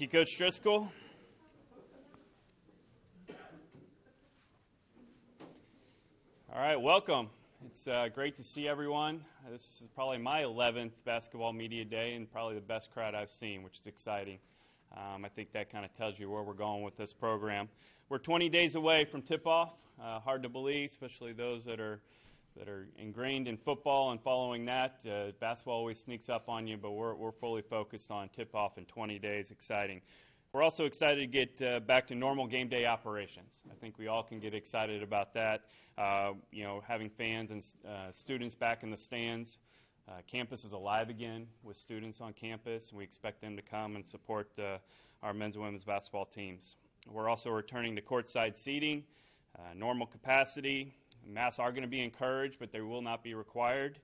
you, Coach Driscoll. All right, welcome. It's great to see everyone. This is probably my 11th basketball media day and probably the best crowd I've seen, which is exciting. I think that kind of tells you where we're going with this program. We're 20 days away from tip-off. Hard to believe, especially those that are ingrained in football and following that. Basketball always sneaks up on you, but we're fully focused on tip-off in 20 days. Exciting. We're also excited to get back to normal game day operations. I think we all can get excited about that. Having fans and students back in the stands. Campus is alive again with students on campus, and we expect them to come and support our men's and women's basketball teams. We're also returning to courtside seating, normal capacity. Masks are going to be encouraged, but they will not be required.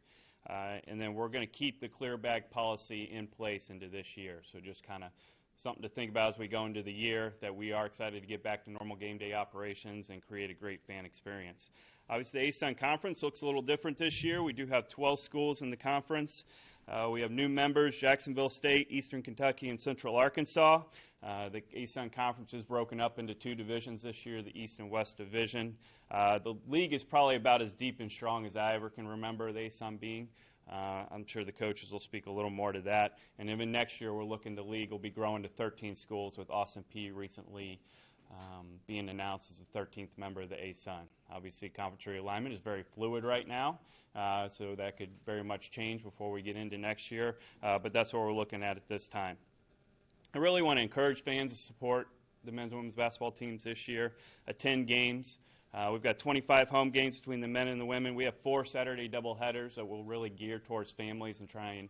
And then we're going to keep the clear bag policy in place into this year. So just kind of something to think about as we go into the year, that we are excited to get back to normal game day operations and create a great fan experience. Obviously, the ASUN Conference looks a little different this year. We do have 12 schools in the conference. We have new members, Jacksonville State, Eastern Kentucky, and Central Arkansas. The ASUN Conference is broken up into two divisions this year, the East and West Division. The league is probably about as deep and strong as I ever can remember the ASUN being. I'm sure the coaches will speak a little more to that. And even next year, we're looking the league will be growing to 13 schools, with Austin Peay recently being announced as the 13th member of the ASUN. Obviously, conference realignment is very fluid right now, so that could very much change before we get into next year, but that's what we're looking at this time. I really want to encourage fans to support the men's and women's basketball teams this year. Attend games. We've got 25 home games between the men and the women. We have 4 Saturday doubleheaders that will really gear towards families and try and,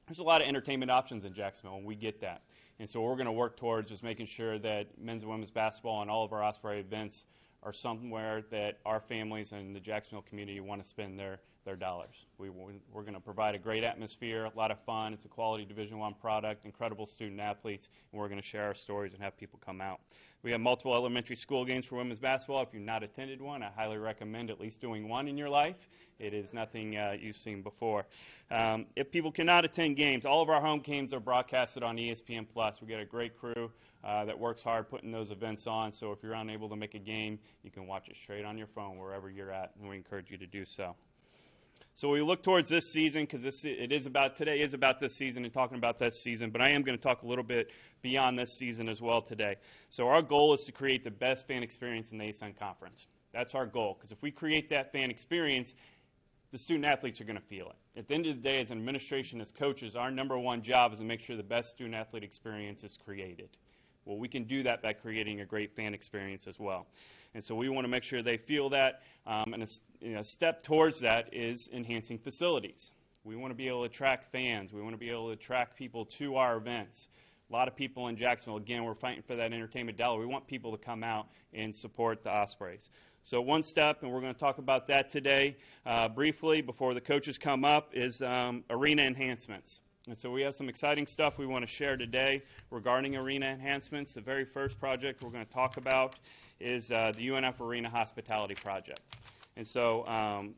there's a lot of entertainment options in Jacksonville, and we get that. And so we're going to work towards just making sure that men's and women's basketball and all of our Osprey events are somewhere that our families and the Jacksonville community want to spend their dollars. We're going to provide a great atmosphere, a lot of fun. It's a quality Division I product, incredible student athletes, and we're going to share our stories and have people come out. We have multiple elementary school games for women's basketball. If you've not attended one, I highly recommend at least doing one in your life. It is nothing you've seen before. If people cannot attend games, all of our home games are broadcasted on ESPN+. We've got a great crew that works hard putting those events on, so if you're unable to make a game, you can watch it straight on your phone wherever you're at, and we encourage you to do so. So we look towards this season, because today is about this season and talking about this season, but I am going to talk a little bit beyond this season as well today. So our goal is to create the best fan experience in the ASUN Conference. That's our goal, because if we create that fan experience, the student athletes are going to feel it. At the end of the day, as an administration, as coaches, our number one job is to make sure the best student athlete experience is created. Well, we can do that by creating a great fan experience as well. And so we want to make sure they feel that. And a step towards that is enhancing facilities. We want to be able to attract fans. We want to be able to attract people to our events. A lot of people in Jacksonville, again, we're fighting for that entertainment dollar. We want people to come out and support the Ospreys. So one step, and we're going to talk about that today briefly before the coaches come up, is arena enhancements. And so we have some exciting stuff we want to share today regarding arena enhancements. The very first project we're going to talk about is the UNF Arena Hospitality Project, and so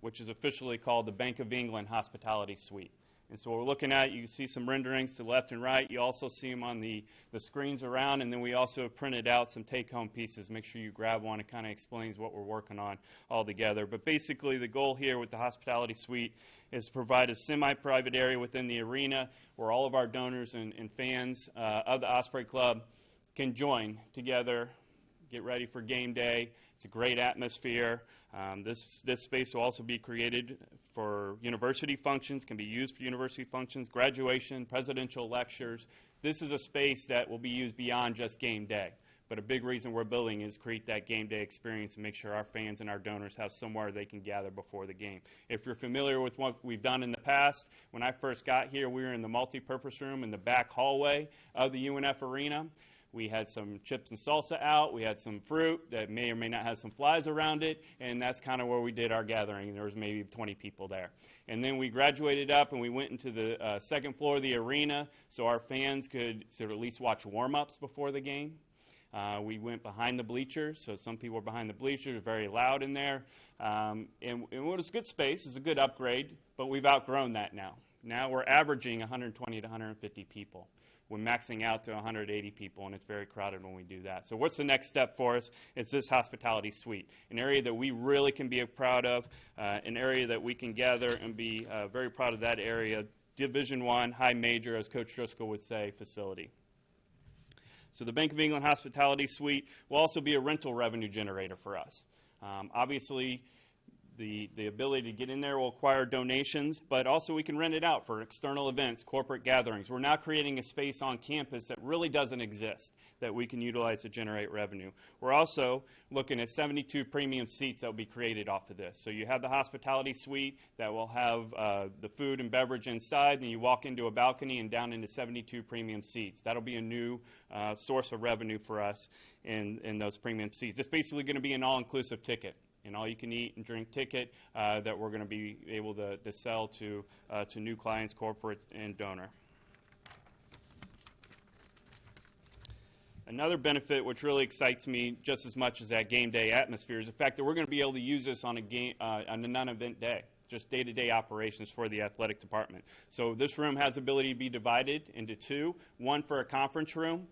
which is officially called the Bank of England Hospitality Suite. And so what we're looking at, you can see some renderings to the left and right. You also see them on the screens around, and then we also have printed out some take-home pieces. Make sure you grab one. It kind of explains what we're working on all together. But basically, the goal here with the Hospitality Suite is to provide a semi-private area within the arena where all of our donors and fans of the Osprey Club can join together, get ready for game day. It's a great atmosphere. This space will also be created for university functions, can be used for university functions, graduation, presidential lectures. This is a space that will be used beyond just game day. But a big reason we're building is create that game day experience and make sure our fans and our donors have somewhere they can gather before the game. If you're familiar with what we've done in the past, when I first got here, we were in the multi-purpose room in the back hallway of the UNF Arena. We had some chips and salsa out. We had some fruit that may or may not have some flies around it, and that's kind of where we did our gathering. There was maybe 20 people there. And then we graduated up, and we went into the second floor of the arena so our fans could sort of at least watch warm-ups before the game. We went behind the bleachers, so some people were behind the bleachers, very loud in there. And it was a good space. It's a good upgrade, but we've outgrown that now. Now we're averaging 120 to 150 people. We're maxing out to 180 people, and it's very crowded when we do that. So what's the next step for us? It's this hospitality suite, an area that we really can be proud of, an area that we can gather and be very proud of that area, Division I, high major, as Coach Driscoll would say, facility. So the Bank of England Hospitality Suite will also be a rental revenue generator for us. Obviously, the ability to get in there will acquire donations, but also we can rent it out for external events, corporate gatherings. We're now creating a space on campus that really doesn't exist that we can utilize to generate revenue. We're also looking at 72 premium seats that will be created off of this. So you have the hospitality suite that will have the food and beverage inside, and you walk into a balcony and down into 72 premium seats. That'll be a new source of revenue for us in those premium seats. It's basically going to be an all-inclusive ticket, an all-you-can-eat and drink ticket that we're going to be able to sell to new clients, corporate, and donor. Another benefit which really excites me just as much as that game day atmosphere is the fact that we're going to be able to use this on a non-event day, just day-to-day operations for the athletic department. So this room has the ability to be divided into two, one for a conference room,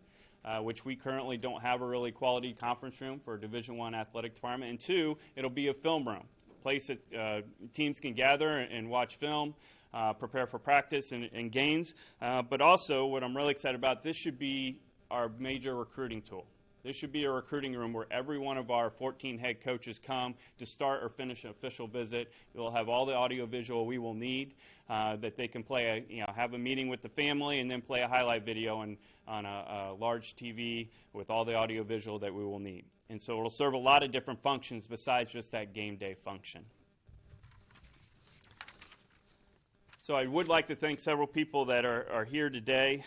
which we currently don't have a really quality conference room for a Division I athletic department, and two, it'll be a film room, a place that teams can gather and watch film, prepare for practice and games, but also what I'm really excited about, this should be our major recruiting tool. This should be a recruiting room where every one of our 14 head coaches come to start or finish an official visit. We'll have all the audio-visual we will need that they can play, have a meeting with the family and then play a highlight video on a large TV with all the audio-visual that we will need. And so it'll serve a lot of different functions besides just that game day function. So I would like to thank several people that are here today.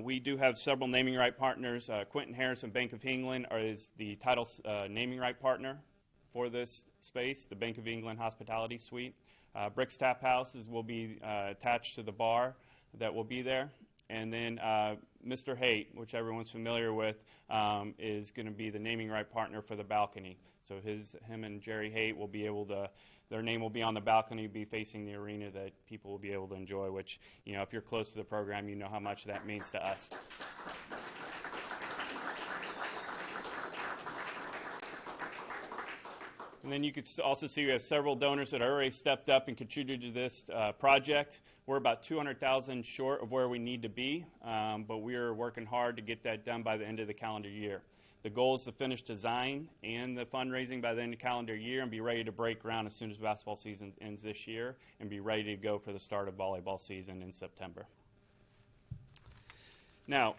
We do have several naming right partners. Quentin Harrison, Bank of England, is the title naming right partner for this space, the Bank of England Hospitality Suite. Brick's Tap Houses will be attached to the bar that will be there. And then Mr. Haight, which everyone's familiar with, is going to be the naming right partner for the balcony. So him and Jerry Haight will be able to, their name will be on the balcony, be facing the arena that people will be able to enjoy, which, if you're close to the program, you know how much that means to us. And then you can also see we have several donors that already stepped up and contributed to this project. We're about $200,000 short of where we need to be, but we are working hard to get that done by the end of the calendar year. The goal is to finish design and the fundraising by the end of the calendar year and be ready to break ground as soon as basketball season ends this year and be ready to go for the start of volleyball season in September. Now,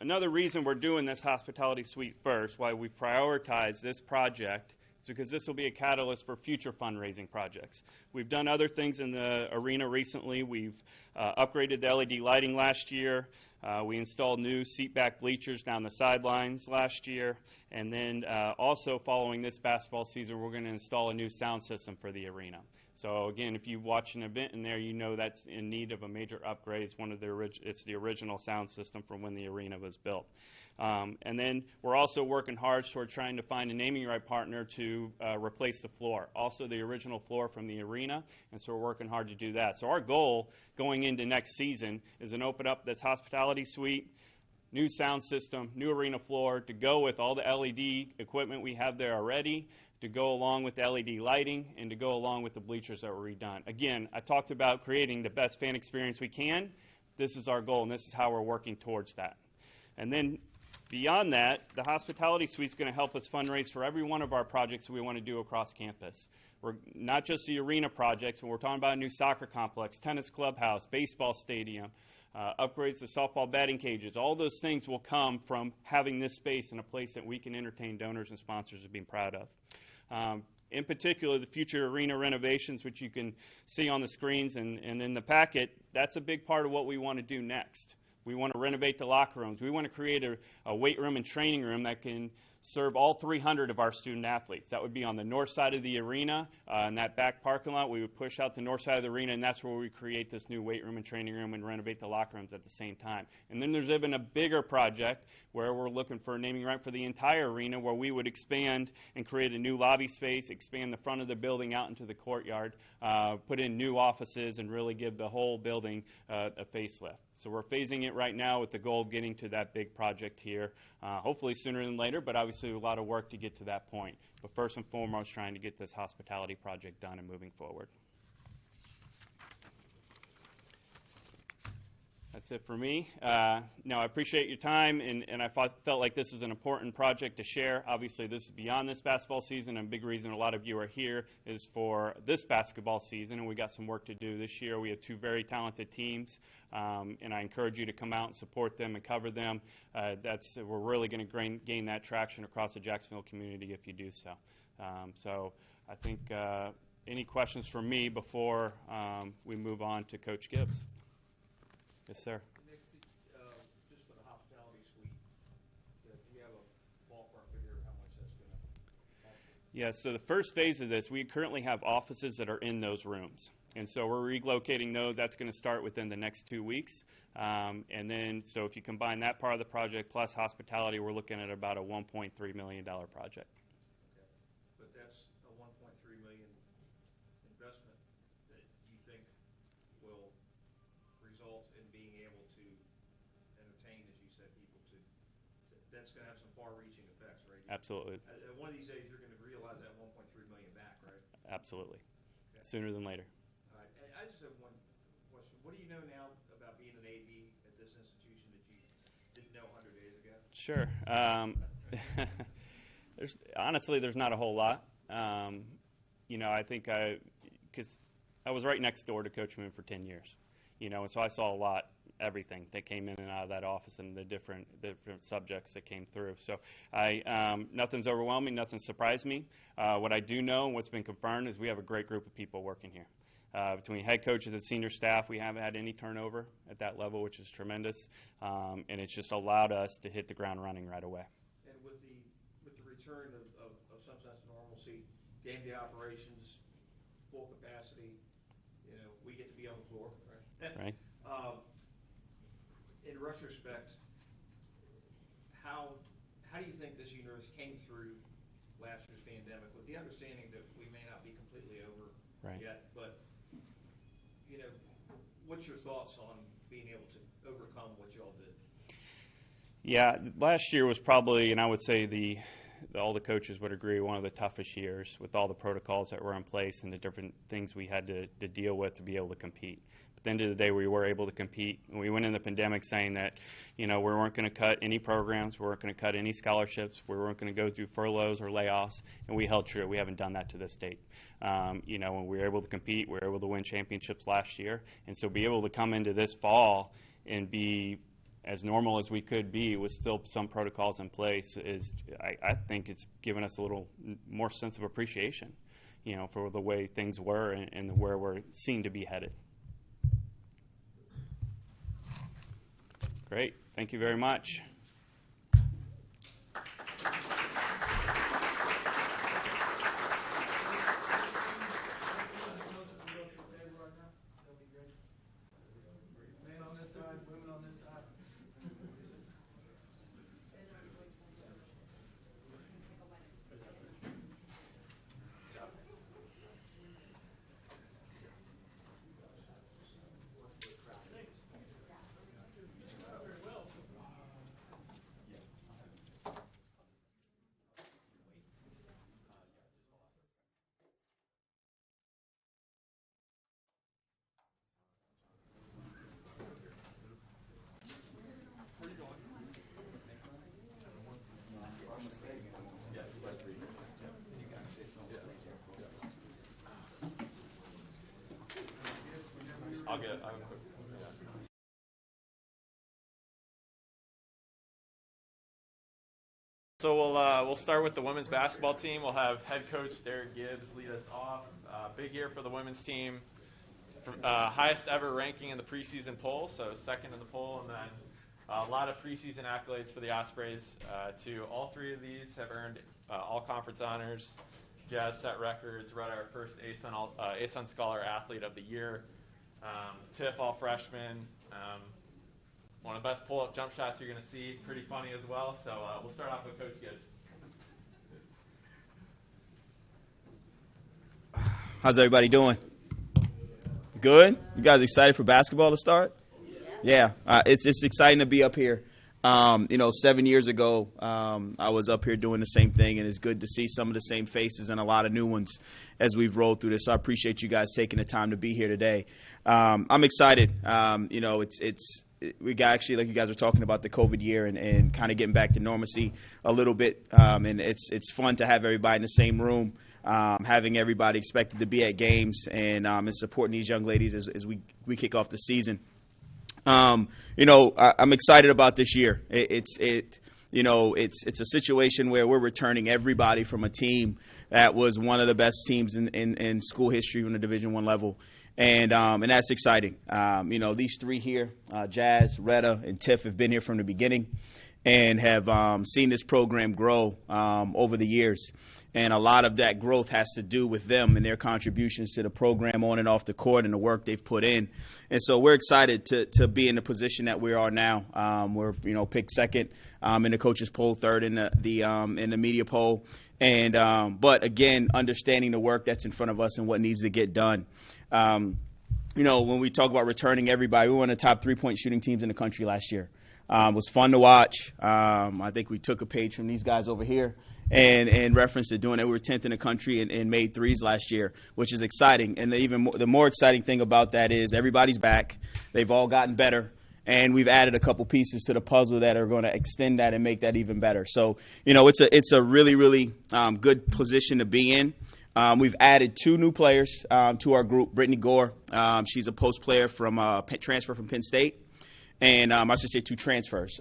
another reason we're doing this hospitality suite first, why we've prioritized this project, is because this will be a catalyst for future fundraising projects. We've done other things in the arena recently. We've upgraded the LED lighting last year. We installed new seat-back bleachers down the sidelines last year. And then also following this basketball season, we're going to install a new sound system for the arena. So again, if you've watched an event in there, you know that's in need of a major upgrade. It's the original sound system from when the arena was built. And then we're also working hard toward trying to find a naming right partner to replace the floor, also the original floor from the arena, and so we're working hard to do that. So our goal going into next season is to open up this hospitality suite, new sound system, new arena floor to go with all the LED equipment we have there already, to go along with the LED lighting, and to go along with the bleachers that were redone. Again, I talked about creating the best fan experience we can. This is our goal, and this is how we're working towards that. And then beyond that, the hospitality suite is going to help us fundraise for every one of our projects we want to do across campus. We're not just the arena projects, but we're talking about a new soccer complex, tennis clubhouse, baseball stadium, upgrades to softball batting cages. All those things will come from having this space in a place that we can entertain donors and sponsors and be proud of. In particular, the future arena renovations, which you can see on the screens and in the packet, that's a big part of what we want to do next. We want to renovate the locker rooms. We want to create a weight room and training room that can serve all 300 of our student athletes. That would be on the north side of the arena. In that back parking lot, we would push out the north side of the arena, and that's where we create this new weight room and training room and renovate the locker rooms at the same time. And then there's even a bigger project where we're looking for a naming right for the entire arena, where we would expand and create a new lobby space, expand the front of the building out into the courtyard, put in new offices, and really give the whole building a facelift. So we're phasing it right now with the goal of getting to that big project here, hopefully sooner than later, but obviously a lot of work to get to that point. But first and foremost, trying to get this hospitality project done and moving forward. That's it for me. No, I appreciate your time, and I felt like this was an important project to share. Obviously, this is beyond this basketball season, and a big reason a lot of you are here is for this basketball season, and we got some work to do this year. We have two very talented teams, and I encourage you to come out and support them and cover them. We're really going to gain that traction across the Jacksonville community if you do so. So I think any questions from me before we move on to Coach Gibbs? Yes, sir. Nick, just for the hospitality suite, do you have a ballpark figure of how much that's going to cost? Yeah, so the first phase of this, we currently have offices that are in those rooms. And so we're relocating those. That's going to start within the next 2 weeks. And then, so if you combine that part of the project plus hospitality, we're looking at about a $1.3 million project. Okay. But that's a $1.3 million investment that you think will result in being able to entertain, as you said, people that's going to have some far-reaching effects, right? Absolutely. One of these days, you're going to realize that 1.3 million back, right? Absolutely. Okay. Sooner than later. All right. And I just have one question. What do you know now about being an AD at this institution that you didn't know 100 days ago? Sure. Honestly, there's not a whole lot. I think because I was right next door to Coach Moon for 10 years. And so I saw a lot, everything that came in and out of that office and the different subjects that came through. So nothing's overwhelming, nothing surprised me. What I do know and what's been confirmed is we have a great group of people working here. Between head coaches and senior staff, we haven't had any turnover at that level, which is tremendous. And it's just allowed us to hit the ground running right away. And with the return of some sense of normalcy, game day operations, full capacity, we get to be on the floor, right? Right. In retrospect, how do you think this university came through last year's pandemic with the understanding that we may not be completely over yet, but what's your thoughts on being able to overcome what you all did? Yeah, last year was probably, and I would say all the coaches would agree, one of the toughest years with all the protocols that were in place and the different things we had to deal with to be able to compete. But at the end of the day, we were able to compete. And we went in the pandemic saying that, we weren't going to cut any programs, we weren't going to cut any scholarships, we weren't going to go through furloughs or layoffs, and we held true. We haven't done that to this date. When we were able to compete, we were able to win championships last year. And so be able to come into this fall and be as normal as we could be with still some protocols in place I think it's given us a little more sense of appreciation, for the way things were and where we're seen to be headed. Great. Thank you very much. I'll get it. So we'll start with the women's basketball team. We'll have head coach Darrick Gibbs lead us off. Big year for the women's team. Highest ever ranking in the preseason poll, so second in the poll, and then A lot of preseason accolades for the Ospreys. All three of these have earned all-conference honors. Jazz set records, read our first ASUN Scholar Athlete of the Year. Tiff all-freshman. One of the best pull-up jump shots you're going to see. Pretty funny as well. So we'll start off with Coach Gibbs. How's everybody doing? Good? You guys excited for basketball to start? Yeah. It's exciting to be up here. 7 years ago, I was up here doing the same thing, and it's good to see some of the same faces and a lot of new ones as we've rolled through this. So I appreciate you guys taking the time to be here today. I'm excited. We got actually, like you guys were talking about, the COVID year and kind of getting back to normalcy a little bit. And it's fun to have everybody in the same room, having everybody expected to be at games and supporting these young ladies as we kick off the season. I'm excited about this year. It's a situation where we're returning everybody from a team that was one of the best teams in school history on the Division I level. And that's exciting. These three here, Jazz, Retta, and Tiff, have been here from the beginning and have seen this program grow over the years. And a lot of that growth has to do with them and their contributions to the program on and off the court and the work they've put in. And so we're excited to be in the position that we are now. We're picked second in the coaches poll, third in the media poll. And but again, understanding the work that's in front of us and what needs to get done. When we talk about returning everybody, we were one of the top 3-point shooting teams in the country last year. It was fun to watch. I think we took a page from these guys over here and reference to doing it. We were 10th in the country and made threes last year, which is exciting. And the more exciting thing about that is everybody's back. They've all gotten better. And we've added a couple pieces to the puzzle that are going to extend that and make that even better. So, it's a really, really good position to be in. We've added 2 new players to our group. Brittany Gore, she's a post player transfer from Penn State. And I should say 2 transfers.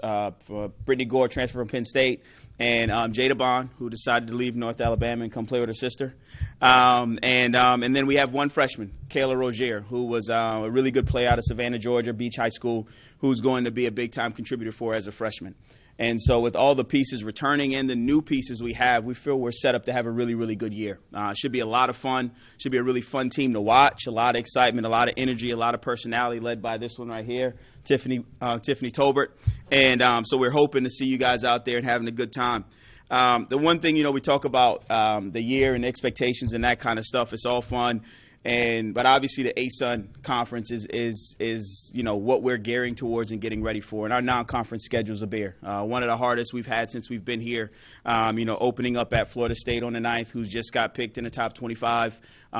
Brittany Gore, transfer from Penn State, and Jada Bond, who decided to leave North Alabama and come play with her sister. And then we have 1 freshman, Kayla Rozier, who was a really good player out of Savannah, Georgia, Beach High School, who's going to be a big-time contributor for her as a freshman. And so with all the pieces returning and the new pieces we have, we feel we're set up to have a really, really good year. Should be a lot of fun. Should be a really fun team to watch. A lot of excitement, a lot of energy, a lot of personality led by this one right here, Tiffany Tolbert. And so we're hoping to see you guys out there and having a good time. The one thing, we talk about the year and expectations and that kind of stuff. It's all fun. But obviously the ASUN conference is what we're gearing towards and getting ready for. And our non-conference schedule's a bear. One of the hardest we've had since we've been here. Opening up at Florida State on the 9th, who's just got picked in the top 25.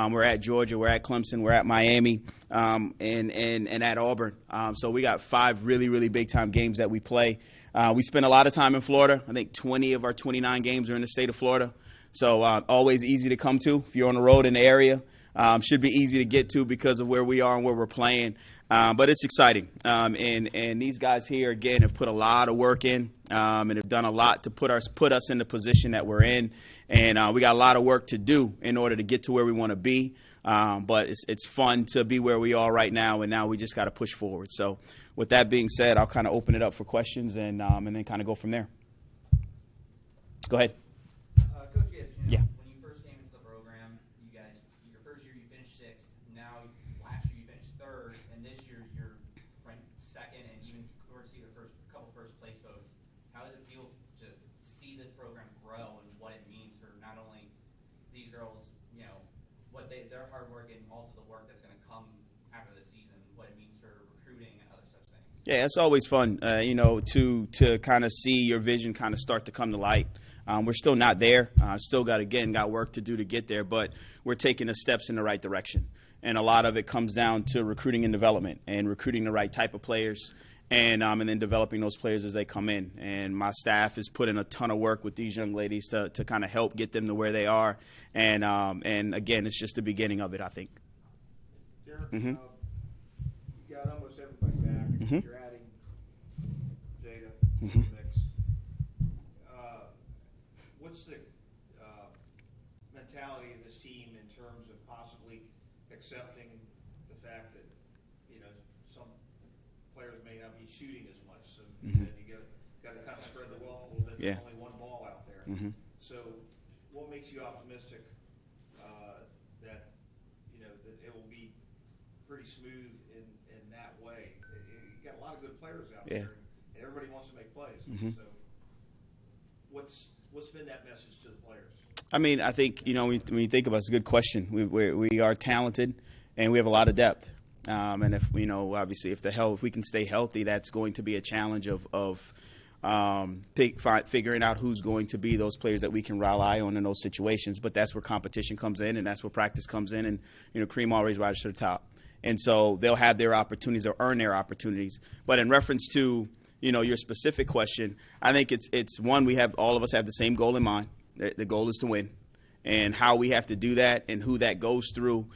We're at Georgia, we're at Clemson, we're at Miami, and at Auburn. So we got 5 really, really big-time games that we play. We spend a lot of time in Florida. I think 20 of our 29 games are in the state of Florida. So always easy to come to if you're on the road in the area. Should be easy to get to because of where we are and where we're playing. But it's exciting. And these guys here, again, have put a lot of work in and have done a lot to put us in the position that we're in. And we got a lot of work to do in order to get to where we want to be. But it's fun to be where we are right now, and now we just got to push forward. So with that being said, I'll kind of open it up for questions and then kind of go from there. Go ahead. Coach Gibbs, Yeah. When you first came into the program, you guys, your first year you finished 6th. Now, last year you finished 3rd, and this year you're ranked 2nd, and even see the couple first place votes. How does it feel to see this program grow and what it means for not only these girls, what their hard work and also the work that's going to come after the season, what it means for recruiting and other such things? Yeah, it's always fun, to kind of see your vision kind of start to come to light. We're still not there. Still got work to do to get there, but we're taking the steps in the right direction. And a lot of it comes down to recruiting and development and recruiting the right type of players and then developing those players as they come in. And my staff has put in a ton of work with these young ladies to kind of help get them to where they are. And again, it's just the beginning of it, I think. Darrick, Mm-hmm. you got almost everybody back. Mm-hmm. You're adding Jada Mm-hmm. to the mix. What's the mentality of this team in terms of possibly accepting the fact that some players may not be shooting as much. So Mhm. then you got to kind of spread the wealth a little bit. Yeah. There's only one ball out there. Mhm. So what makes you optimistic that that it will be pretty smooth in that way? You got a lot of good players out Yeah. there, and everybody wants to make plays. Mhm. So what's been that message to the players? I mean, I think, when you think about it, it's a good question. We are talented, and we have a lot of depth. And if, obviously, if we can stay healthy, that's going to be a challenge of figuring out who's going to be those players that we can rely on in those situations. But that's where competition comes in, and that's where practice comes in. And, cream always rises to the top. And so they'll have their opportunities, they'll earn their opportunities. But in reference to, your specific question, I think it's one, all of us have the same goal in mind. The goal is to win. And how we have to do that and who that goes through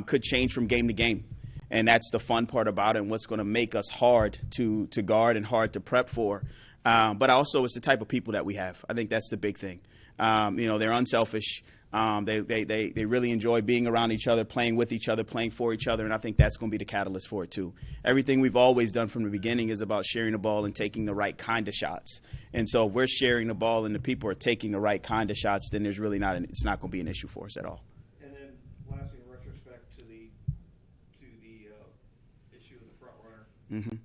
could change from game to game. And that's the fun part about it and what's going to make us hard to guard and hard to prep for. But also it's the type of people that we have. I think that's the big thing. They're unselfish. They really enjoy being around each other, playing with each other, playing for each other, and I think that's going to be the catalyst for it too. Everything we've always done from the beginning is about sharing the ball and taking the right kind of shots. And so if we're sharing the ball and the people are taking the right kind of shots, then it's not going to be an issue for us at all. And then lastly, in retrospect to the issue of the front runner, Mm-hmm.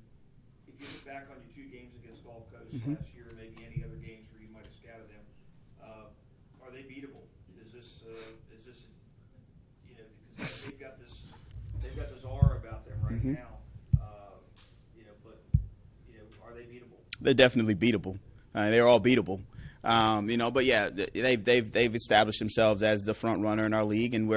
if you look back on your 2 games against Gulf Coast Mhm. last year, maybe any other games where you might have scattered them, are they beatable? Is this because they've got this aura about them right Mhm. now, but are they beatable? They're definitely beatable. They're all beatable. But yeah, they've established themselves as the front runner in our league, and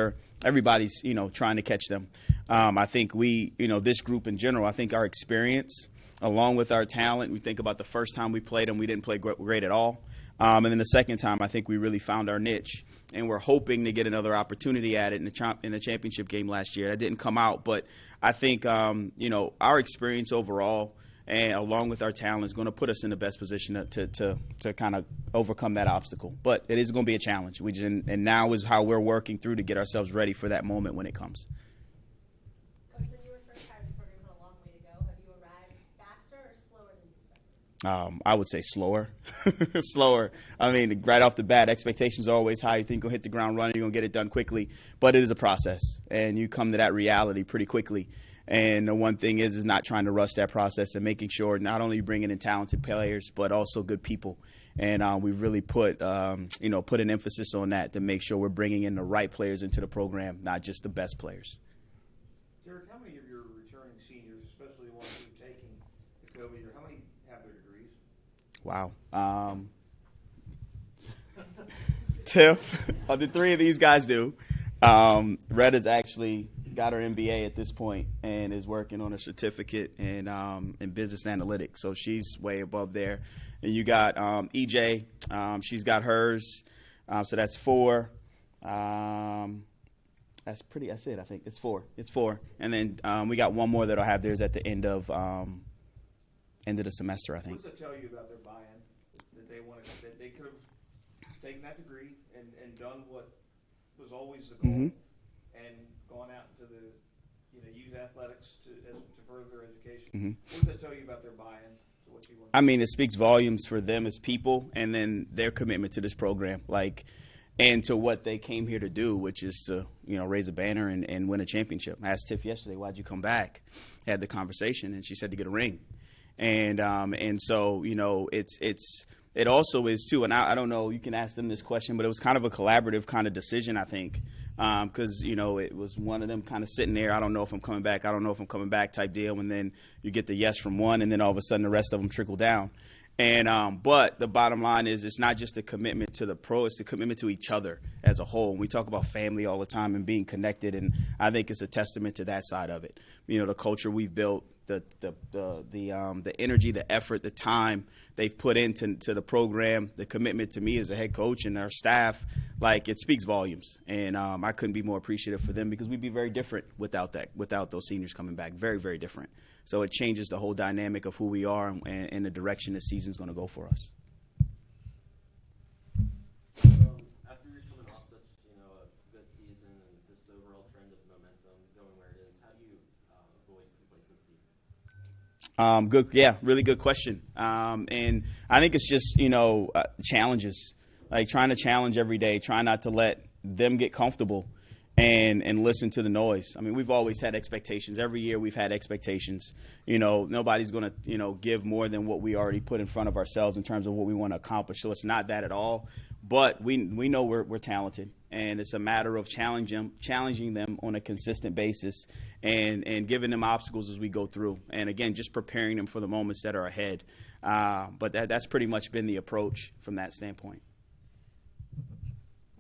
everybody's trying to catch them. I think this group in general, I think our experience, along with our talent, we think about the first time we played them, we didn't play great at all. And then the second time, I think we really found our niche, and we're hoping to get another opportunity at it in the championship game last year. That didn't come out, but I think our experience overall, and along with our talent, is going to put us in the best position to kind of overcome that obstacle. But it is going to be a challenge. And now is how we're working through to get ourselves ready for that moment when it comes. Coach, when you were first hired, the program had a long way to go. Have you arrived faster or slower than you expected? I would say slower. Slower. I mean, right off the bat, expectations are always high. You think you'll hit the ground running, you're going to get it done quickly. But it is a process, and you come to that reality pretty quickly. And the one thing is not trying to rush that process and making sure not only bringing in talented players, but also good people. And we've really put an emphasis on that to make sure we're bringing in the right players into the program, not just the best players. Darrick, how many of your returning seniors, especially the ones who've taken the COVID year, how many have their degrees? Wow. Tiff, the 3 of these guys do. Retta's actually got her MBA at this point and is working on a certificate in business analytics. So she's way above there. And you got EJ. She's got hers. So that's 4. That's it, I think. It's 4. And then we got one more that'll have theirs at the end of the semester, I think. What does that tell you about their buy-in? That they could have taken that degree and done what was always the goal, Mhm. and gone out into use athletics to further their education. Mhm. What does that tell you about their buy-in to what you want? I mean, it speaks volumes for them as people, and then their commitment to this program, and to what they came here to do, which is to raise a banner and win a championship. I asked Tiff yesterday, "Why'd you come back?" Had the conversation, and she said to get a ring, and so it also is too. And I don't know, you can ask them this question, but it was kind of a collaborative kind of decision, I think. Because it was one of them kind of sitting there, I don't know if I'm coming back type deal, and then you get the yes from one, and then all of a sudden the rest of them trickle down. And but the bottom line is, it's not just a commitment to the pro, it's the commitment to each other as a whole. We talk about family all the time and being connected, and I think it's a testament to that side of it. The culture we've built, the energy, the effort, the time they've put into the program, the commitment to me as a head coach and our staff, it speaks volumes. And I couldn't be more appreciative for them, because we'd be very different without those seniors coming back. Very, very different. So it changes the whole dynamic of who we are and the direction the season's going to go for us. After you're coming off such a good season and this overall trend of momentum going where it is, how do you avoid complacency? Good. Yeah, really good question. And I think it's just, challenges, like trying to challenge every day, trying not to let them get comfortable and listen to the noise. I mean, we've always had expectations. Every year we've had expectations. Nobody's going to, give more than what we already put in front of ourselves in terms of what we want to accomplish. So it's not that at all. But we know we're talented, and it's a matter of challenging them on a consistent basis and giving them obstacles as we go through. And again, just preparing them for the moments that are ahead. But that's pretty much been the approach from that standpoint.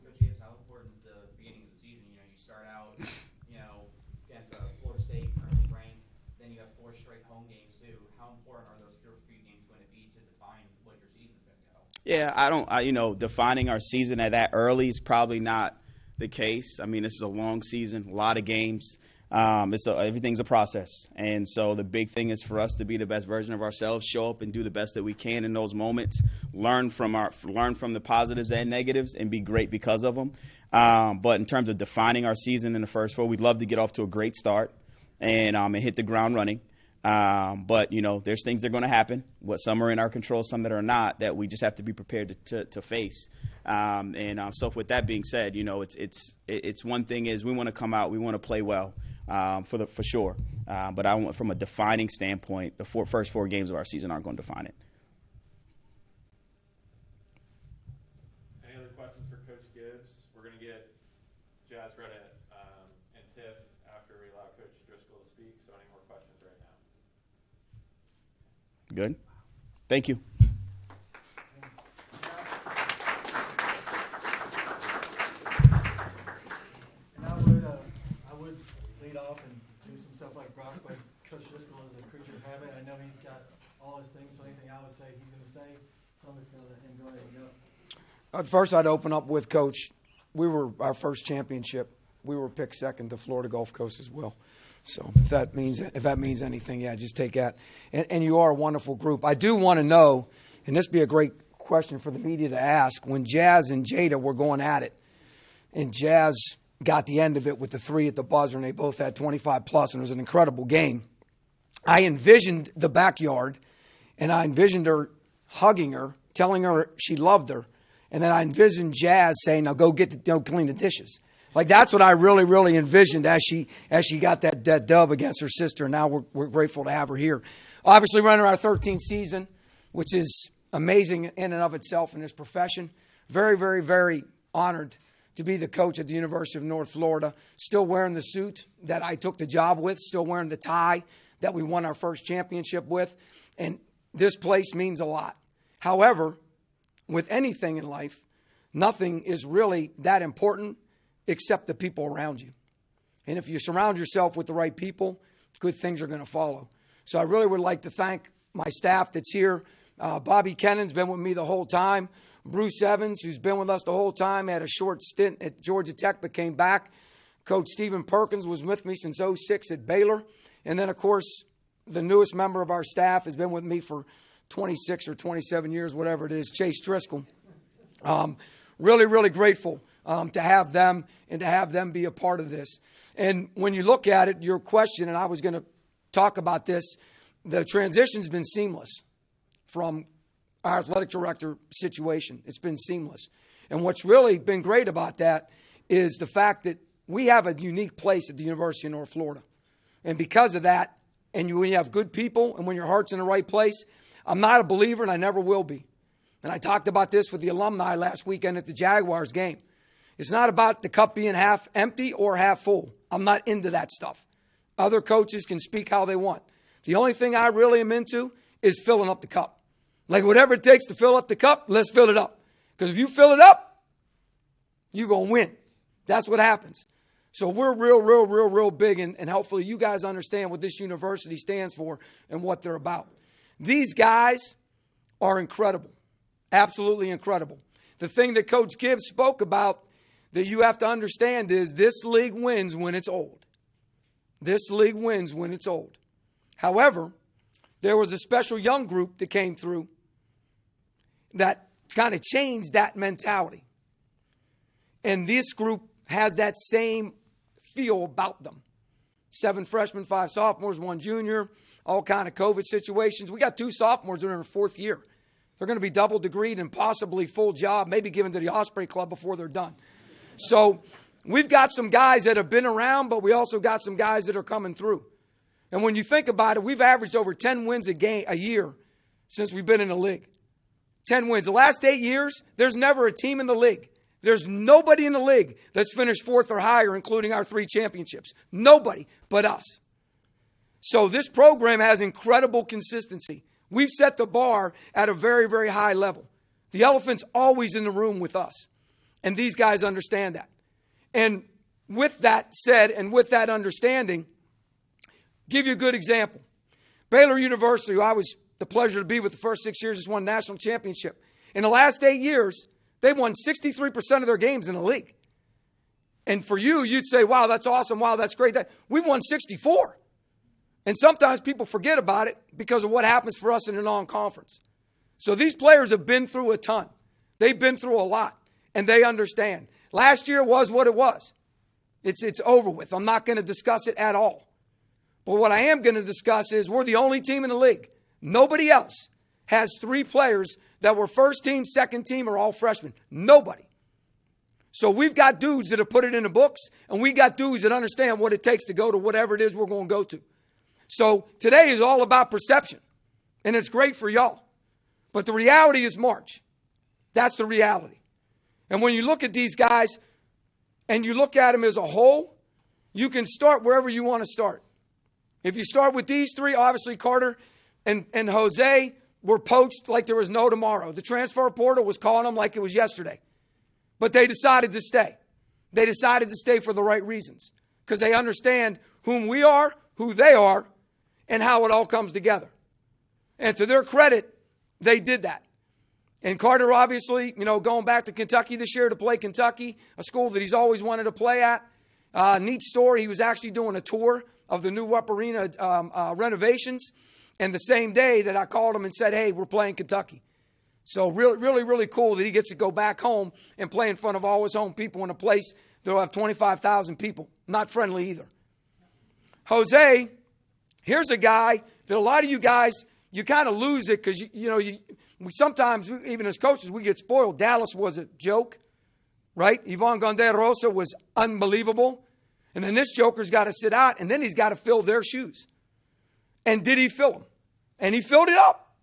Coach Gibbs, how important is the beginning of the season? You start out, against Florida State, currently ranked. Then you have 4 straight home games too. How important are those first few games going to be to define what your season is going to go? Yeah, defining our season at that early is probably not the case. I mean, this is a long season, a lot of games. Everything's a process. And so the big thing is for us to be the best version of ourselves, show up and do the best that we can in those moments, learn from the positives and negatives, and be great because of them. But in terms of defining our season in the first 4, we'd love to get off to a great start and hit the ground running. But there's things that are going to happen. Some are in our control, some that are not, that we just have to be prepared to face. So with that being said, it's one thing is we want to come out, we want to play well, for sure. But I want, from a defining standpoint, the first 4 games of our season aren't going to define it. Any other questions for Coach Gibbs? We're going to get Jazz read and Tiff after we allow Coach Driscoll to speak. So any more questions right now? Good. Thank you. And I would lead off and do some stuff like Brock, but Coach Driscoll is a creature of habit. I know he's got all his things, so anything I would say, he's going to say. So I'm just going to let him go ahead and go. First, I'd open up with Coach. We were our first championship. We were picked second to Florida Gulf Coast as well. So if that means anything, yeah, just take that. And you are a wonderful group. I do want to know, and this would be a great question for the media to ask, when Jazz and Jada were going at it, and Jazz got the end of it with the 3 at the buzzer, and they both had 25 plus, and it was an incredible game. I envisioned the backyard, and I envisioned her hugging her, telling her she loved her, and then I envisioned Jazz saying, "Now go clean the dishes." Like, that's what I really, really envisioned as she got that dub against her sister. And now we're grateful to have her here. Obviously, running our 13th season, which is amazing in and of itself in this profession. Very, very, very honored to be the coach at the University of North Florida. Still wearing the suit that I took the job with. Still wearing the tie that we won our first championship with. And this place means a lot. However, with anything in life, nothing is really that important except the people around you. And if you surround yourself with the right people, good things are going to follow. So I really would like to thank my staff that's here. Bobby Kennon's been with me the whole time. Bruce Evans, who's been with us the whole time, had a short stint at Georgia Tech but came back. Coach Stephen Perkins was with me since 2006 at Baylor. And then, of course, the newest member of our staff has been with me for 26 or 27 years, whatever it is, Chase Driscoll. Really, really grateful to have them and to have them be a part of this. And when you look at it, your question, and I was going to talk about this, the transition's been seamless from our athletic director situation. It's been seamless. And what's really been great about that is the fact that we have a unique place at the University of North Florida. And because of that, and when you have good people and when your heart's in the right place, I'm not a believer and I never will be. And I talked about this with the alumni last weekend at the Jaguars game. It's not about the cup being half empty or half full. I'm not into that stuff. Other coaches can speak how they want. The only thing I really am into is filling up the cup. Like, whatever it takes to fill up the cup, let's fill it up. Because if you fill it up, you're going to win. That's what happens. So we're real big, and hopefully you guys understand what this university stands for and what they're about. These guys are incredible. Absolutely incredible. The thing that Coach Gibbs spoke about that you have to understand is this league wins when it's old. This league wins when it's old. However, there was a special young group that came through that kind of changed that mentality. And this group has that same feel about them. 7 freshmen, 5 sophomores, 1 junior. all kind of COVID situations. We got 2 sophomores that are in their 4th year. They're going to be double degreed and possibly full job, maybe given to the Osprey Club before they're done. So we've got some guys that have been around, but we also got some guys that are coming through. And when you think about it, we've averaged over 10 wins a year since we've been in the league. 10 wins. The last 8 years, there's never a team in the league. There's nobody in the league that's finished 4th or higher, including our 3 championships. Nobody but us. So this program has incredible consistency. We've set the bar at a very, very high level. The elephant's always in the room with us. And these guys understand that. And with that said, and with that understanding, give you a good example. Baylor University, who I was the pleasure to be with the first 6 years, just won a national championship. In the last 8 years, they've won 63% of their games in the league. And for you, you'd say, wow, that's awesome. Wow, that's great. We've won 64. And sometimes people forget about it because of what happens for us in the non-conference. So these players have been through a ton. They've been through a lot, and they understand. Last year was what it was. It's over with. I'm not going to discuss it at all. But what I am going to discuss is we're the only team in the league. Nobody else has 3 players that were first team, second team, or all freshmen. Nobody. So we've got dudes that have put it in the books, and we got dudes that understand what it takes to go to whatever it is we're going to go to. So today is all about perception, and it's great for y'all. But the reality is March. That's the reality. And when you look at these guys and you look at them as a whole, you can start wherever you want to start. If you start with these 3, obviously Carter and Jose were poached like there was no tomorrow. The transfer portal was calling them like it was yesterday. But they decided to stay. They decided to stay for the right reasons because they understand whom we are, who they are, and how it all comes together. And to their credit, they did that. And Carter, obviously, going back to Kentucky this year to play Kentucky, a school that he's always wanted to play at. Neat story, he was actually doing a tour of the new Rupp Arena renovations. And the same day that I called him and said, hey, we're playing Kentucky. So really, really, really cool that he gets to go back home and play in front of all his own people in a place that will have 25,000 people. Not friendly either. Jose, here's a guy that a lot of you guys, you kind of lose it because, we sometimes, even as coaches, we get spoiled. Dallas was a joke, right? Yvonne Gonde-Rosa was unbelievable. And then this joker's got to sit out, and then he's got to fill their shoes. And did he fill them? And he filled it up.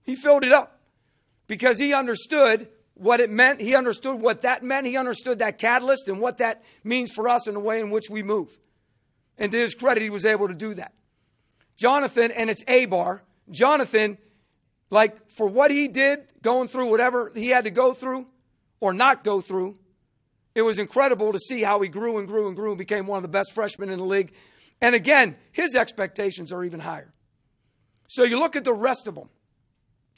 He filled it up because he understood what it meant. He understood what that meant. He understood that catalyst and what that means for us in the way in which we move. And to his credit, he was able to do that. Jonathan, and it's A-Bar, Jonathan, like for what he did, going through whatever he had to go through or not go through, it was incredible to see how he grew and grew and grew and became one of the best freshmen in the league. And again, his expectations are even higher. So you look at the rest of them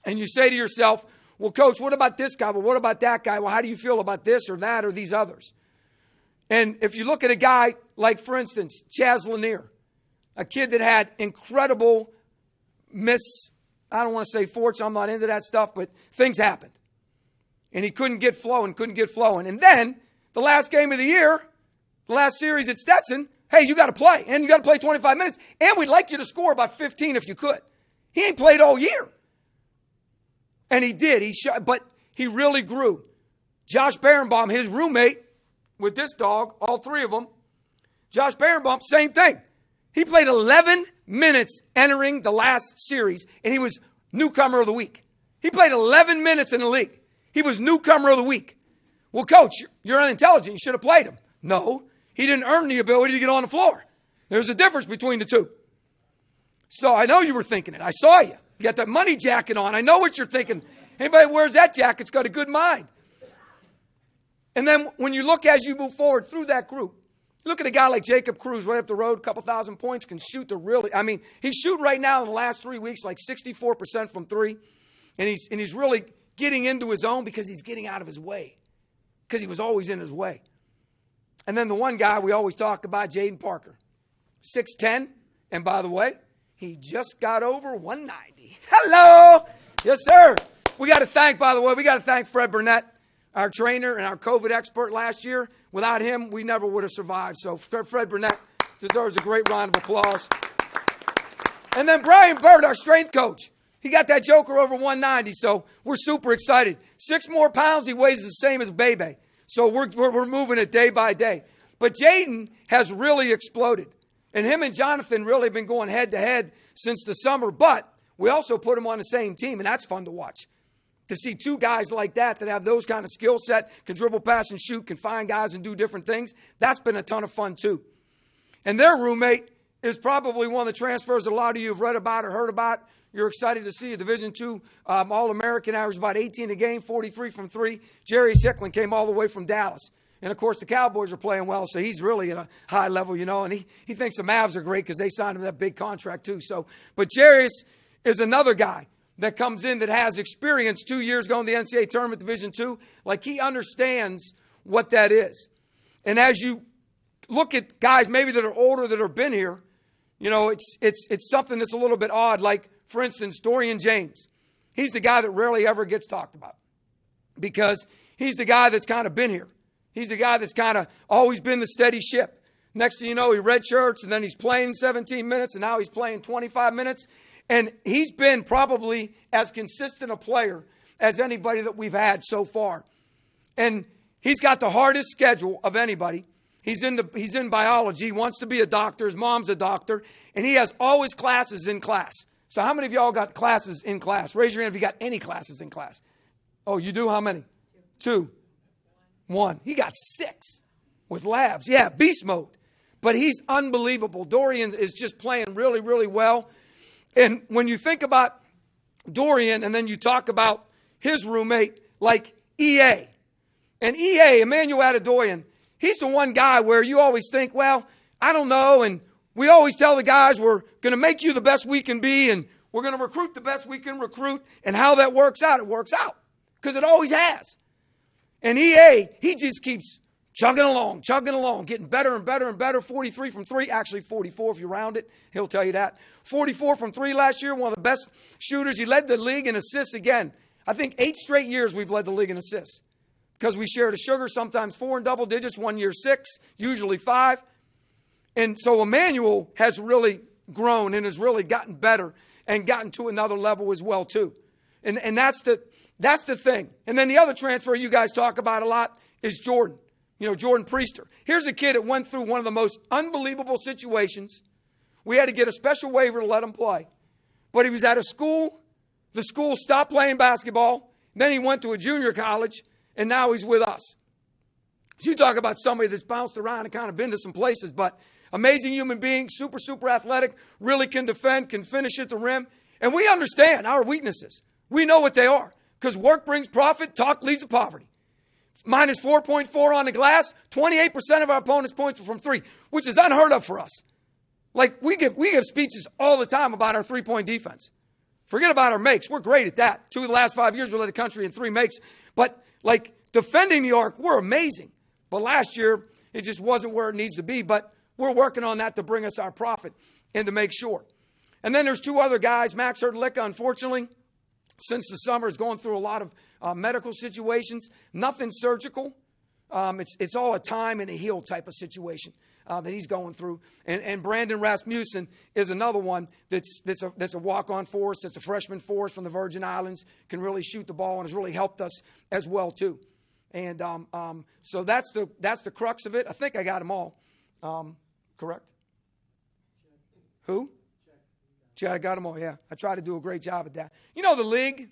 and you say to yourself, well, coach, what about this guy? Well, what about that guy? Well, how do you feel about this or that or these others? And if you look at a guy like, for instance, Chaz Lanier, a kid that had incredible I don't want to say fortune, I'm not into that stuff, but things happened. And he couldn't get flowing. And then the last game of the year, the last series at Stetson, hey, you got to play. And you got to play 25 minutes. And we'd like you to score about 15 if you could. He ain't played all year. And he did. But he really grew. Josh Berenbaum, his roommate with this dog, all 3 of them, Josh Berenbaum, same thing. He played 11 minutes entering the last series, and he was newcomer of the week. He played 11 minutes in the league. He was newcomer of the week. Well, coach, you're unintelligent. You should have played him. No, he didn't earn the ability to get on the floor. There's a difference between the two. So I know you were thinking it. I saw you. You got that money jacket on. I know what you're thinking. Anybody who wears that jacket's got a good mind. And then when you look as you move forward through that group, look at a guy like Jacob Cruz right up the road, a couple thousand points, can shoot he's shooting right now in the last 3 weeks like 64% from 3. And he's really getting into his own because he's getting out of his way. Because he was always in his way. And then the one guy we always talk about, Jaden Parker. 6'10", and by the way, he just got over 190. Hello! Yes, sir. We got to thank Fred Burnett, our trainer and our COVID expert last year. Without him, we never would have survived. So Fred Burnett deserves a great round of applause. And then Brian Bird, our strength coach. He got that joker over 190, so we're super excited. 6 more pounds, he weighs the same as Bebe. So we're moving it day by day. But Jaden has really exploded. And him and Jonathan really have been going head-to-head since the summer. But we also put them on the same team, and that's fun to watch. To see 2 guys like that have those kind of skill set, can dribble, pass, and shoot, can find guys and do different things, that's been a ton of fun too. And their roommate is probably one of the transfers that a lot of you have read about or heard about. You're excited to see a Division II All-American, average about 18 a game, 43 from 3. Jerry Sicklin came all the way from Dallas. And, of course, the Cowboys are playing well, so he's really at a high level, you know. And he thinks the Mavs are great because they signed him that big contract too. So, but Jarius is another guy that comes in that has experience, 2 years going to the NCAA tournament, Division II. Like, he understands what that is. And as you look at guys maybe that are older that have been here, you know, it's something that's a little bit odd. Like, for instance, Dorian James. He's the guy that rarely ever gets talked about because he's the guy that's kind of been here. He's the guy that's kind of always been the steady ship. Next thing you know, he redshirts, and then he's playing 17 minutes, and now he's playing 25 minutes. And he's been probably as consistent a player as anybody that we've had so far. And he's got the hardest schedule of anybody. He's in biology. He wants to be a doctor. His mom's a doctor. And he has all his classes in class. So how many of y'all got classes in class? Raise your hand if you got any classes in class. Oh, you do? How many? 2. 1. He got 6 with labs. Yeah, beast mode. But he's unbelievable. Dorian is just playing really, really well. And when you think about Dorian and then you talk about his roommate, like EA. And EA, Emmanuel Adedoyan, he's the one guy where you always think, well, I don't know. And we always tell the guys we're going to make you the best we can be and we're going to recruit the best we can recruit. And how that works out, it works out because it always has. And EA, he just keeps chugging along, getting better and better and better. 43 from 3, actually 44 if you round it. He'll tell you that. 44 from 3 last year, one of the best shooters. He led the league in assists again. I think 8 straight years we've led the league in assists because we shared a sugar, sometimes 4 in double digits, 1 year 6, usually 5. And so Emmanuel has really grown and has really gotten better and gotten to another level as well too. And that's the thing. And then the other transfer you guys talk about a lot is Jordan. You know, Jordan Priester. Here's a kid that went through one of the most unbelievable situations. We had to get a special waiver to let him play. But he was at a school. The school stopped playing basketball. Then he went to a junior college, and now he's with us. So you talk about somebody that's bounced around and kind of been to some places, but amazing human being, super, super athletic, really can defend, can finish at the rim. And we understand our weaknesses. We know what they are because work brings profit, talk leads to poverty. Minus 4.4 on the glass, 28% of our opponents' points were from 3, which is unheard of for us. Like, we give speeches all the time about our 3-point defense. Forget about our makes. We're great at that. 2 of the last 5 years, we led the country in 3 makes. But, like, defending New York, we're amazing. But last year, it just wasn't where it needs to be. But we're working on that to bring us our profit and to make sure. And then there's 2 other guys. Max Erlick, unfortunately, since the summer, is going through a lot of medical situations. Nothing surgical. It's all a time and a heal type of situation that he's going through. And Brandon Rasmussen is another one that's a walk-on for us. That's a freshman for us from the Virgin Islands. Can really shoot the ball and has really helped us as well too. And so that's the crux of it. I think I got them all. Correct? Who? Chad, I got them all, yeah. I try to do a great job at that. You know the league?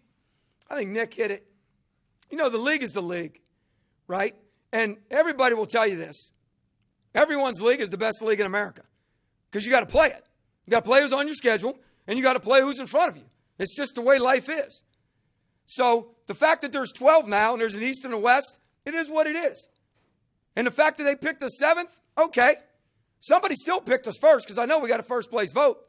I think Nick hit it. You know, the league is the league, right? And everybody will tell you this. Everyone's league is the best league in America because you got to play it. You got to play who's on your schedule, and you got to play who's in front of you. It's just the way life is. So the fact that there's 12 now and there's an East and a West, it is what it is. And the fact that they picked us 7th, okay. Somebody still picked us first because I know we got a first place vote.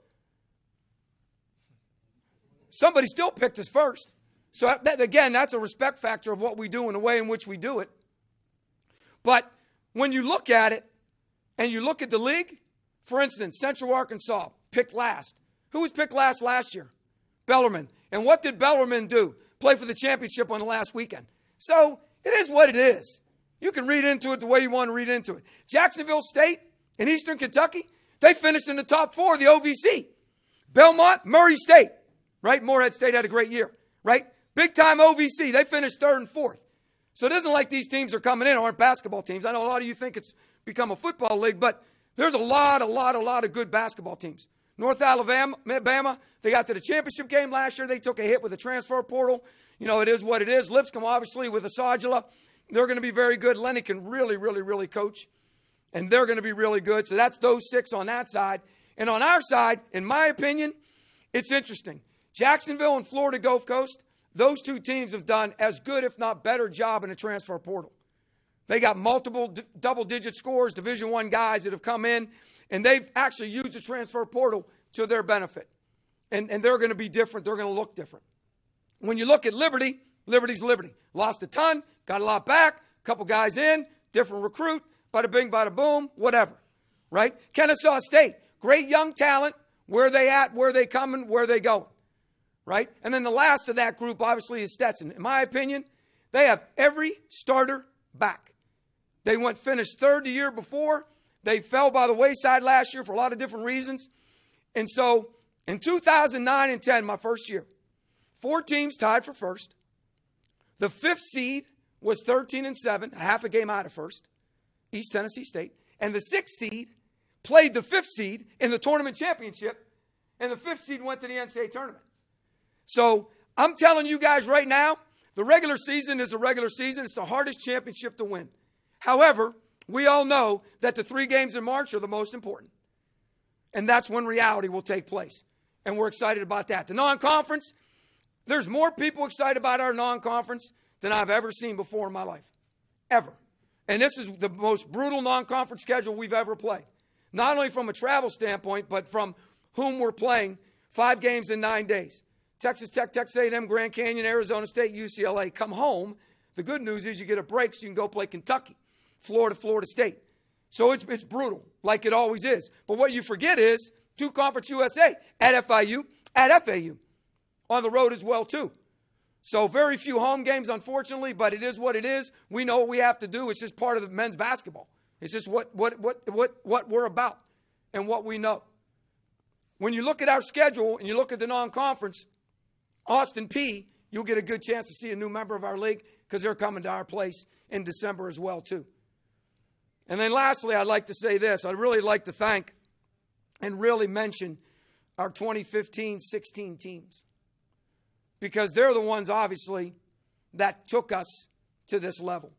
Somebody still picked us first. So that, again, that's a respect factor of what we do and the way in which we do it. But when you look at it and you look at the league, for instance, Central Arkansas picked last. Who was picked last year? Bellarmine. And what did Bellarmine do? Play for the championship on the last weekend. So it is what it is. You can read into it the way you want to read into it. Jacksonville State in Eastern Kentucky, they finished in the top 4 of the OVC. Belmont, Murray State, right? Morehead State had a great year, right? Big time OVC, they finished 3rd and 4th. So it isn't like these teams are coming in, aren't basketball teams. I know a lot of you think it's become a football league, but there's a lot of good basketball teams. North Alabama, they got to the championship game last year. They took a hit with the transfer portal. You know, it is what it is. Lipscomb, obviously, with Asajala, they're going to be very good. Lenny can really coach, and they're going to be really good. So that's those 6 on that side. And on our side, in my opinion, it's interesting. Jacksonville and Florida Gulf Coast, those 2 teams have done as good, if not better, job in the transfer portal. They got multiple double-digit scores, Division I guys that have come in, and they've actually used the transfer portal to their benefit. And they're going to be different. They're going to look different. When you look at Liberty, Liberty's Liberty. Lost a ton, got a lot back, a couple guys in, different recruit, bada bing, bada boom, whatever, right? Kennesaw State, great young talent. Where they at, where they coming, where they going, right? And then the last of that group, obviously, is Stetson. In my opinion, they have every starter back. They finished 3rd the year before. They fell by the wayside last year for a lot of different reasons. And so in 2009 and 10, my first year, 4 teams tied for first. The 5th seed was 13-7, a half a game out of first, East Tennessee State. And the 6th seed played the 5th seed in the tournament championship, and the 5th seed went to the NCAA tournament. So I'm telling you guys right now, the regular season is the regular season. It's the hardest championship to win. However, we all know that the 3 games in March are the most important. And that's when reality will take place. And we're excited about that. The non-conference, there's more people excited about our non-conference than I've ever seen before in my life. Ever. And this is the most brutal non-conference schedule we've ever played. Not only from a travel standpoint, but from whom we're playing 5 games in 9 days. Texas Tech, Texas A&M, Grand Canyon, Arizona State, UCLA. Come home. The good news is you get a break so you can go play Kentucky, Florida, Florida State. So it's brutal, like it always is. But what you forget is 2 Conference USA at FIU, at FAU. On the road as well, too. So very few home games, unfortunately, but it is what it is. We know what we have to do. It's just part of the men's basketball. It's just what we're about and what we know. When you look at our schedule and you look at the non-conference, Austin P, you'll get a good chance to see a new member of our league because they're coming to our place in December as well, too. And then lastly, I'd like to say this. I'd really like to thank and really mention our 2015-16 teams because they're the ones, obviously, that took us to this level.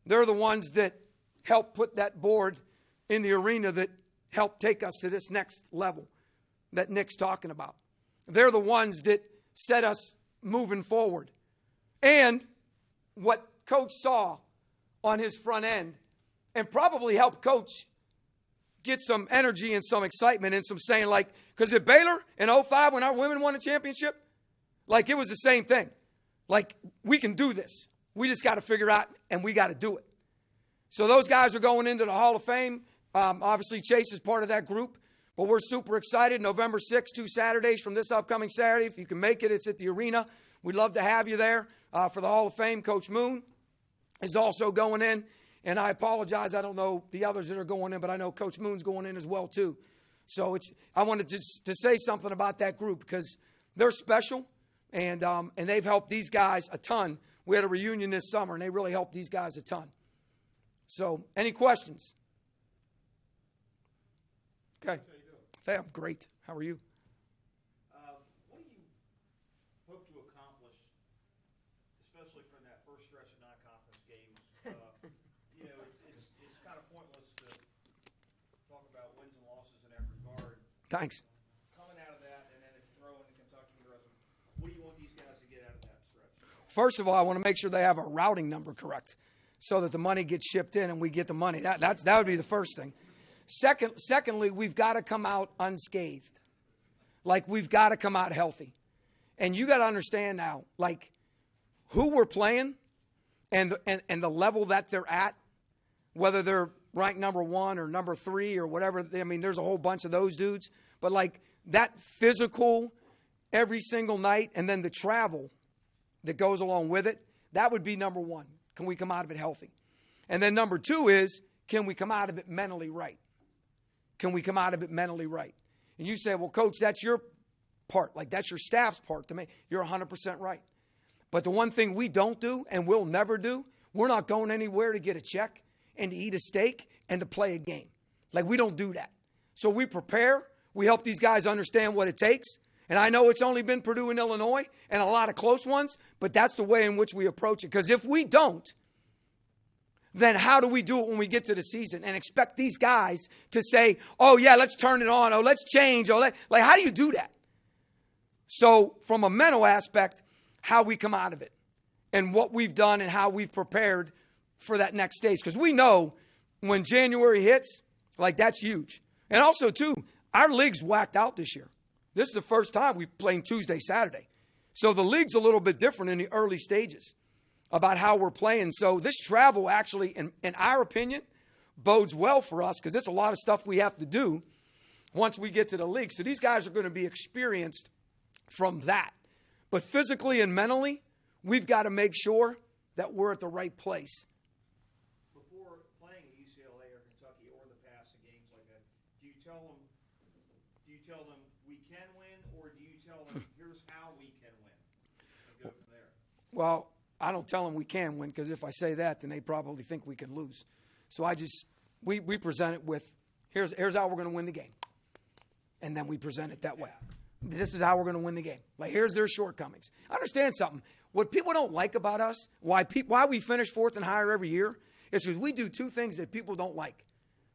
They're the ones that helped put that board in the arena that helped take us to this next level that Nick's talking about. They're the ones that set us moving forward. And what Coach saw on his front end and probably helped Coach get some energy and some excitement and some saying, like, because at Baylor in 05 when our women won a championship, like it was the same thing. Like, we can do this. We just got to figure out and we got to do it. So those guys are going into the Hall of Fame. Obviously, Chase is part of that group. But we're super excited. November 6th, 2 Saturdays from this upcoming Saturday. If you can make it, it's at the arena. We'd love to have you there for the Hall of Fame. Coach Moon is also going in. And I apologize, I don't know the others that are going in, but I know Coach Moon's going in as well, too. So I wanted to say something about that group because they're special, and they've helped these guys a ton. We had a reunion this summer, and they really helped these guys a ton. So, any questions? Okay. Hey, I'm great. How are you? What do you hope to accomplish, especially from that first stretch of non-conference games? You know, it's kind of pointless to talk about wins and losses in that regard. Thanks. Coming out of that, and then if you throw in Kentucky and the rest of them, what do you want these guys to get out of that stretch? First of all, I want to make sure they have our routing number correct so that the money gets shipped in and we get the money. That would be the first thing. Secondly, we've got to come out unscathed. Like, we've got to come out healthy. And you got to understand now, like, who we're playing and the level that they're at, whether they're ranked number 1 or number 3 or whatever. I mean, there's a whole bunch of those dudes. But, like, that physical every single night and then the travel that goes along with it, that would be number 1. Can we come out of it healthy? And then number 2 is, can we come out of it mentally right? Can we come out of it mentally right? And you say, well, Coach, that's your part. Like, that's your staff's part to make. You're 100% right. But the one thing we don't do and we'll never do, we're not going anywhere to get a check and to eat a steak and to play a game. Like, we don't do that. So we prepare. We help these guys understand what it takes. And I know it's only been Purdue and Illinois and a lot of close ones, but that's the way in which we approach it. Because if we don't, then how do we do it when we get to the season and expect these guys to say, oh, yeah, let's turn it on. Oh, let's change. Oh, like, how do you do that? So from a mental aspect, how we come out of it and what we've done and how we've prepared for that next stage. Because we know when January hits, like, that's huge. And also, too, our league's whacked out this year. This is the first time we're playing Tuesday, Saturday. So the league's a little bit different in the early stages about how we're playing. So this travel actually, in our opinion, bodes well for us because it's a lot of stuff we have to do once we get to the league. So these guys are going to be experienced from that. But physically and mentally, we've got to make sure that we're at the right place. Before playing at UCLA or Kentucky or the past games like that, do you tell them we can win, or do you tell them here's how we can win and go from there? Well, I don't tell them we can win because if I say that, then they probably think we can lose. So we present it with here's how we're going to win the game, and then we present it that way. This is how we're going to win the game. Like, here's their shortcomings. Understand something. What people don't like about us, why we finish fourth and higher every year, is because we do two things that people don't like.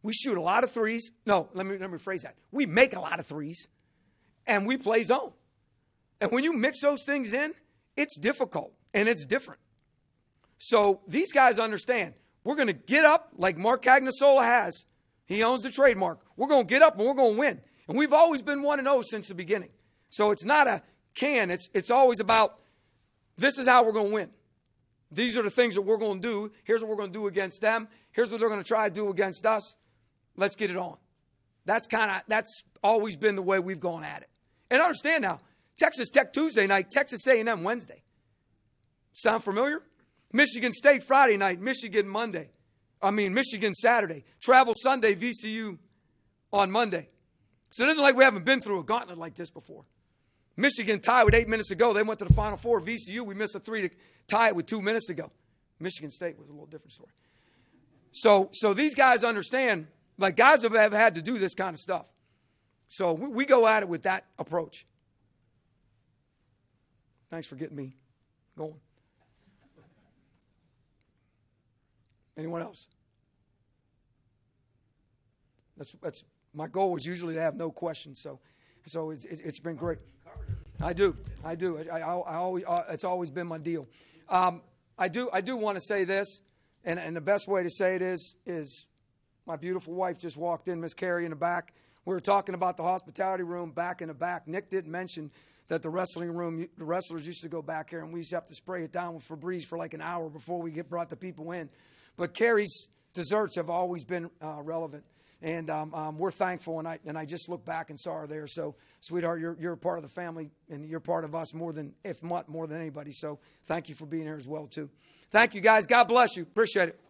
We shoot a lot of threes. No, let me rephrase that. We make a lot of threes, and we play zone. And when you mix those things in, it's difficult, and it's different. So these guys understand. We're going to get up like Mark Cagnasola has. He owns the trademark. We're going to get up, and we're going to win. And we've always been 1-0 since the beginning. So it's not a can. It's always about this is how we're going to win. These are the things that we're going to do. Here's what we're going to do against them. Here's what they're going to try to do against us. Let's get it on. That's always been the way we've gone at it. And understand now, Texas Tech Tuesday night, Texas A&M Wednesday. Sound familiar? Michigan State Friday night, Michigan Saturday. Travel Sunday, VCU on Monday. So it isn't like we haven't been through a gauntlet like this before. Michigan tied with 8 minutes to go. They went to the Final Four. VCU, we missed a 3 to tie it with 2 minutes to go. Michigan State was a little different story. So these guys understand, like, guys have had to do this kind of stuff. So we go at it with that approach. Thanks for getting me going. Anyone else? That's my goal was usually to have no questions. So it's been great. I do. I always it's always been my deal. I do want to say this, and the best way to say it is my beautiful wife just walked in, Miss Carrie, in the back. We were talking about the hospitality room back in the back. Nick didn't mention that the wrestlers used to go back here, and we used to have to spray it down with Febreze for like an hour before we brought the people in. But Carrie's desserts have always been relevant. And we're thankful, and I just looked back and saw her there. So, sweetheart, you're a part of the family, and you're part of us more than anybody. So thank you for being here as well, too. Thank you, guys. God bless you. Appreciate it.